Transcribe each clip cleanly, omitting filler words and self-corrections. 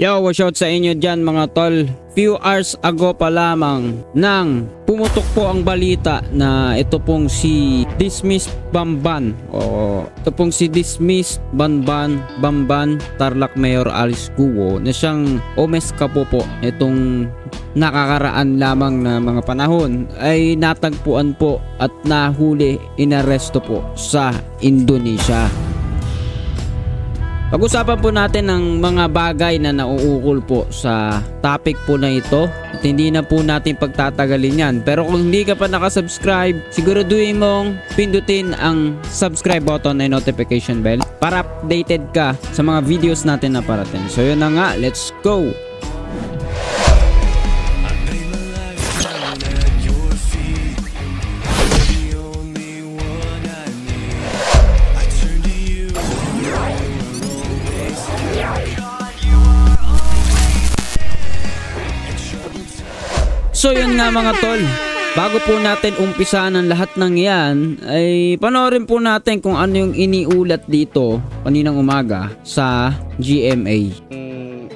Yo, watch out sa inyo dyan mga tol. Few hours ago pa lamang nang pumutok po ang balita na ito pong si Dismissed Bamban o ito pong si Dismissed Bamban Tarlac Mayor Alice Guo na siyang omeskapo po itong nakakaraan lamang na mga panahon ay natagpuan po at nahuli, inaresto po sa Indonesia. Pag-usapan po natin ng mga bagay na nauukol po sa topic po na ito at hindi na po natin pagtatagalin yan. Pero kung hindi ka pa nakasubscribe, siguraduhin mong pindutin ang subscribe button na notification bell para updated ka sa mga videos natin na parating. So yun na nga, let's go! So yun nga mga tol, bago po natin umpisaan ang lahat ng yan, ay panoorin po natin kung ano yung iniulat dito kaninang umaga sa GMA.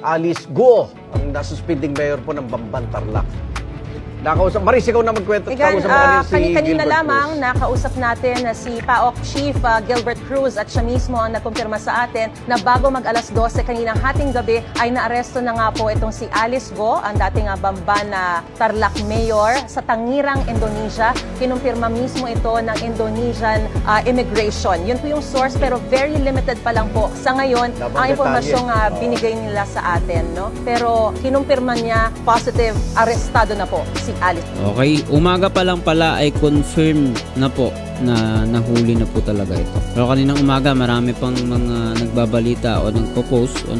Alice Guo, ang nasuspending mayor po ng Bamban, Tarlac. Nakausap, Maris, ikaw na magkwento. Kanina lamang nakausap natin na si PAOK Chief Gilbert Cruz at siya mismo ang nagkumpirma sa atin na bago mag alas 12 kaninang hating gabi ay naaresto na nga po itong si Alice Guo, ang dating Bamban na Tarlac Mayor sa Tangirang, Indonesia. Kinumpirma mismo ito ng Indonesian Immigration. Yun po yung source pero very limited pa lang po sa ngayon ang impormasyong binigay nila sa atin. No? Pero kinumpirma niya positive, arestado na po si Alice. Okay, umaga pa lang pala ay confirm na po na nahuli na po talaga ito. Pero kaninang umaga marami pang mga nagbabalita o nagpo-post o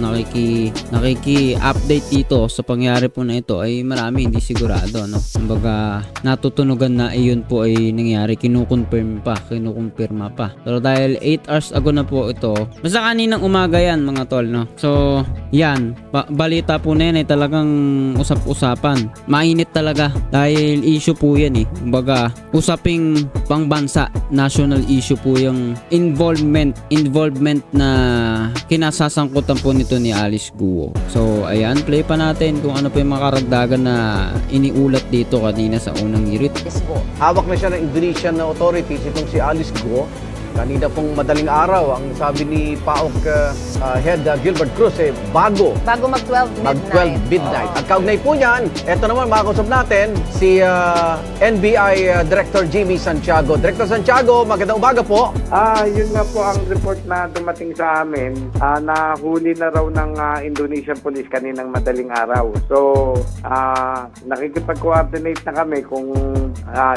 nakiki-update dito sa pangyari po na ito ay marami hindi sigurado, no? Kumbaga natutunugan na iyon po ay nangyari, kinukumpirma pa. Pero dahil 8 hours ago na po ito, basta kaninang umaga yan mga tol, no? So yan, balita po na yan ay talagang usap-usapan. Mainit talaga dahil issue po yan eh. Kumbaga usaping pangbansa, national issue po yung involvement na kinasasangkutan po nito ni Alice Guo. So ayan, play pa natin kung ano pa yung makaragdagan na iniulat dito kanina sa unang hirit. Hawak na siya ng Indonesian authorities itong si Alice Guo. Kanina pong madaling araw, ang sabi ni PAOK Head Gilbert Cruz, bago mag-12 midnight. At kaugnay po niyan, eto naman makakausap natin si NBI Director Jimmy Santiago. Director Santiago, magandang umaga po. Yun nga po ang report na dumating sa amin. Nahuli na raw ng Indonesian Police kaninang madaling araw. So, nakikipag-coordinate na kami kung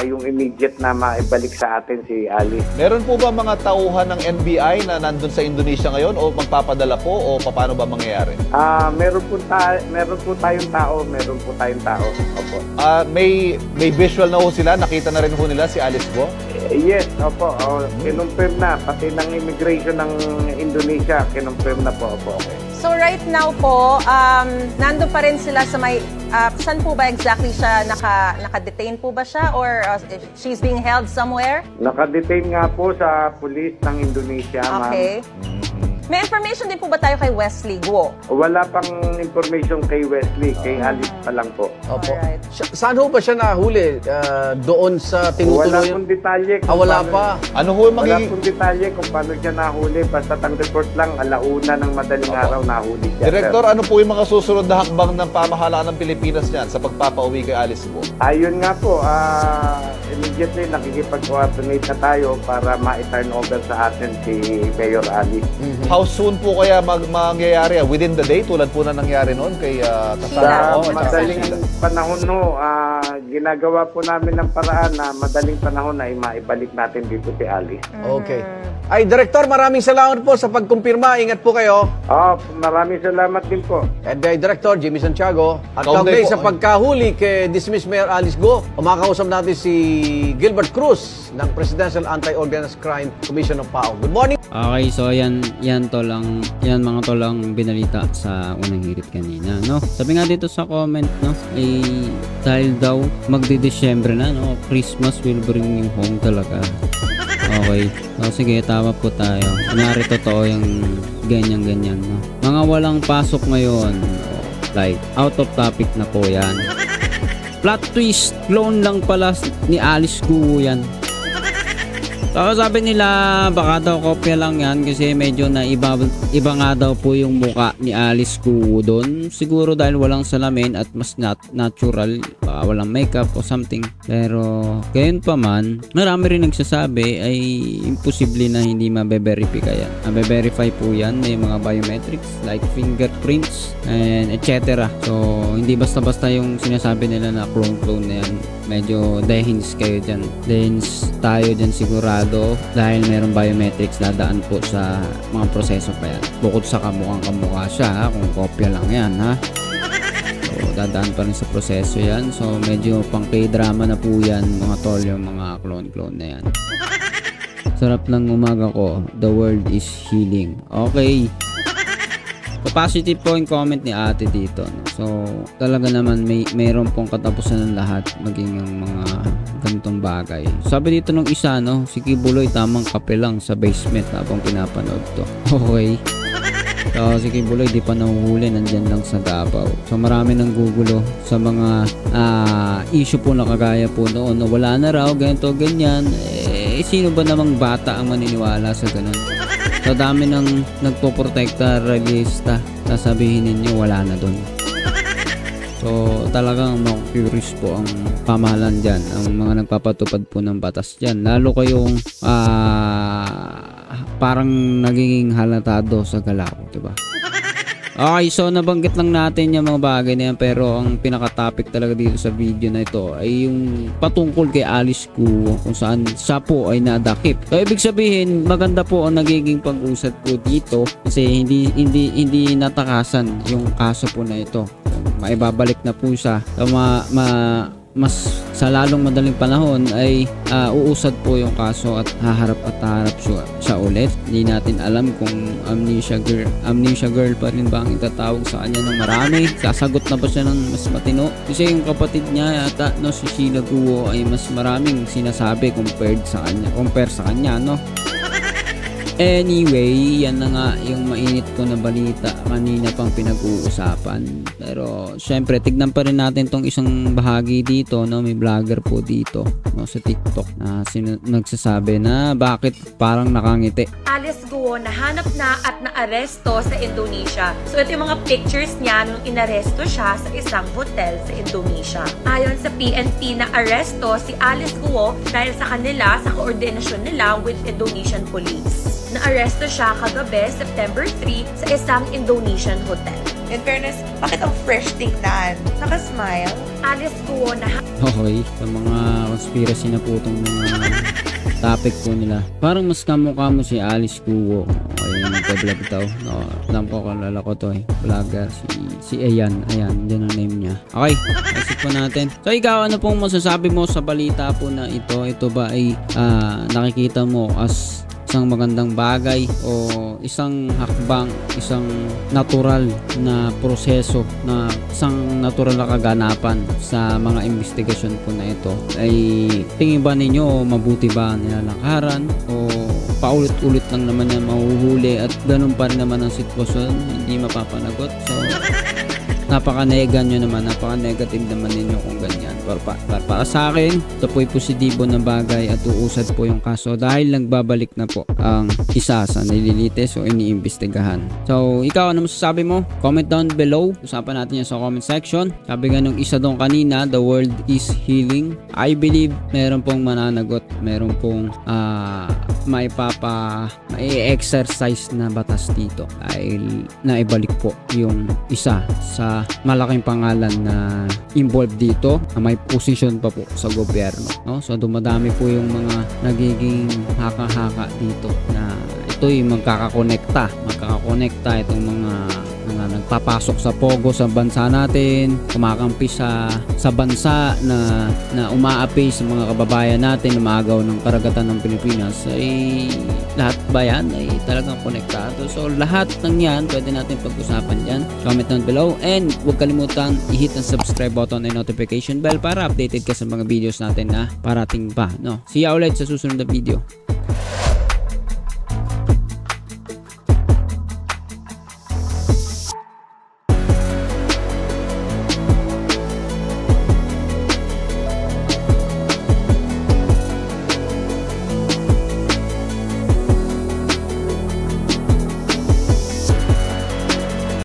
yung immediate na maibalik sa atin si Alice. Meron po ba mga tauhan ng NBI na nandun sa Indonesia ngayon o magpapadala po o paano ba mangyayari? Meron po tayong tao. Opo. May visual na ho sila? Nakita na rin ho nila si Alice Guo? Yes, opo. Kinumpirm na. Pati ng immigration ng Indonesia, kinumpirm na po. Opo. Okay. So right now po, nando pa rin sila sa may, saan po ba exactly siya, naka-detain po ba siya or she's being held somewhere? Naka-detain nga po sa police ng Indonesia, okay. May information din po ba tayo kay Wesley Guo? Wala pang information kay Wesley, kay Alice pa lang po. Opo. Saan ho ba siya nahuli? Doon sa tinutuloy? Wala pong detalye. Wala pa. Ano ho wala pong detalye kung paano siya nahuli. Basta ang report lang, alauna ng madaling araw nahuli siya. Director, ano po yung mga susunod na hakbang ng pamahalaan ng Pilipinas niyan sa pagpapauwi kay Alice Guo? Ayun nga po, immediately nakikipag-coordinate na tayo para ma-turn over sa atin si Mayor Alice. How soon po kaya mangyayari? Within the day, tulad po na nangyari noon kay Kasama? Sa madaling panahon ginagawa po namin ng paraan na madaling panahon ay maibalik natin dito si Alice. Okay. Ay, Director, maraming salamat po sa pagkumpirma. Ingat po kayo. Maraming salamat din po. NBI Director Jimmy Santiago. At kaugnay sa pagkahuli kay Dismissed Mayor Alice Guo, umakausap natin si Gilbert Cruz ng Presidential Anti-Organized Crime Commission of PAOK. Good morning. Okay, so yan mga tol ang binalita sa unang hirit kanina, no? Sabi nga dito sa comment, no, dahil daw magdi-Disyembre na, no, Christmas will bring you home talaga. Okay, so sige, tama po tayo. Kunyari totoo yung ganyan-ganyan, no? Mga walang pasok ngayon, Like, out of topic na po yan. Plot twist, clone lang pala ni Alice Guo yan. So, sabi nila baka daw kopya lang yan kasi medyo na iba nga daw po yung muka ni Alice Guo doon. Siguro dahil walang salamin at mas natural, baka walang makeup o something. Pero gayon pa man, marami rin nagsasabi ay imposible na hindi mabe-verify yan. Mabe-verify po yan, may mga biometrics like fingerprints and etc. So hindi basta-basta yung sinasabi nila na clone na yan. Medyo dehins kayo dyan. Dehins tayo dyan sigurado dahil mayroong biometrics, dadaan po sa mga proseso pa yan. Bukod sa kamukha siya ha, kung kopya lang yan ha. So dadaan pa rin sa proseso yan. So medyo pang K-drama na po yan mga tol, yung mga clone na yan. Sarap ng umaga ko. The world is healing. Okay. Positive po yung comment ni ate dito, no? So talaga naman mayroon pong katapusan ng lahat, maging yung mga ganitong bagay. Sabi dito nung isa, no, si Kibuloy tamang kape lang sa basement habang pinapanood to. Okay. So si Kibuloy di pa nahuhuli, nandyan lang sa Davao. So marami nang gugulo sa mga issue po na kagaya po noon, no, wala na raw ganito ganyan. Sino ba namang bata ang maniniwala sa ganun? So dami nang nagpoprotekta, realista, sasabihin ninyo wala na doon. So talagang curious po ang pamahalan dyan, ang mga nagpapatupad po ng batas dyan, lalo kayong parang nagiging halatado sa galaw, diba? Okay, so nabanggit lang natin yung mga bagay na yan, pero ang pinaka-topic talaga dito sa video na ito ay yung patungkol kay Alice Guo, kung saan siya po ay nadakip. So ibig sabihin, maganda po ang nagiging pag-usad po dito kasi hindi natakasan yung kaso po na ito. Maibabalik na po siya. So, mas sa lalong madaling panahon ay uusad po yung kaso at haharap siya ulit. Hindi natin alam kung amnesia girl pa rin ba ang itatawag sa kanya ng marami. Sasagot na ba siya ng mas matino? Kasi yung kapatid niya yata, no, si Sheila Guo, ay mas maraming sinasabi compare sa kanya, no? Anyway, yan na nga yung mainit ko na balita kanina pang pinag-uusapan. Pero syempre, tignan pa rin natin tong isang bahagi dito, no? May vlogger po dito, no, sa TikTok na nagsasabi na bakit parang nakangiti. Alice Guo nahanap na at naaresto sa Indonesia. So ito yung mga pictures niya nung inaresto siya sa isang hotel sa Indonesia. Ayon sa PNP, na aresto si Alice Guo dahil sa kanila, sa koordinasyon nila with Indonesian police. Naaresto siya kagabi, September 3, sa isang Indonesian hotel. In fairness, bakit ang fresh tingnan? Naka-smile? Alice Guo Okay, sa mga conspiracy na po itong mga topic po nila. Parang mas kamukha mo si Alice Guo. Okay, nagpa-vlog ito. No, alam ko kung lala ko to eh. Vlogger, si Ayan. Ayan, yun ang name niya. Okay, isip po natin. So ikaw, ano pong masasabi mo sa balita po na ito? Ito ba ay nakikita mo as isang magandang bagay o isang hakbang, isang natural na proseso, na isang natural na kaganapan sa mga investigasyon po na ito? Ay tingin ba ninyo mabuti ba nilalakaran o paulit-ulit lang naman yan mahuhuli at ganun pa rin naman ang sitwasyon, hindi mapapanagot? So napaka-negative naman ninyo kung ganyan. Para sa akin, ito po'y positibo na bagay at uusad po yung kaso dahil nagbabalik na po ang isa sa nililitis o iniimbestigahan. So, ikaw, ano masasabi mo? Comment down below. Usapan natin yan sa comment section. Sabi nga nung isa doon kanina, the world is healing. I believe meron pong mananagot, meron pong mai-exercise na batas dito dahil naibalik po yung isa sa malaking pangalan na involved dito, na may posisyon pa po sa gobyerno, no? So dumadami po yung mga nagiging haka-haka dito na ito'y magkakakonekta itong mga nagpapasok sa pogo sa bansa natin, kumakampi sa bansa na umaapi sa mga kababayan natin na maagaw ng karagatan ng Pilipinas. Ay lahat ba yan ay talagang konektado? So lahat ng yan pwede natin pag-usapan dyan. Comment down below and huwag kalimutan i-hit ang subscribe button and notification bell para updated ka sa mga videos natin na parating pa, no? See ya ulit sa susunod na video.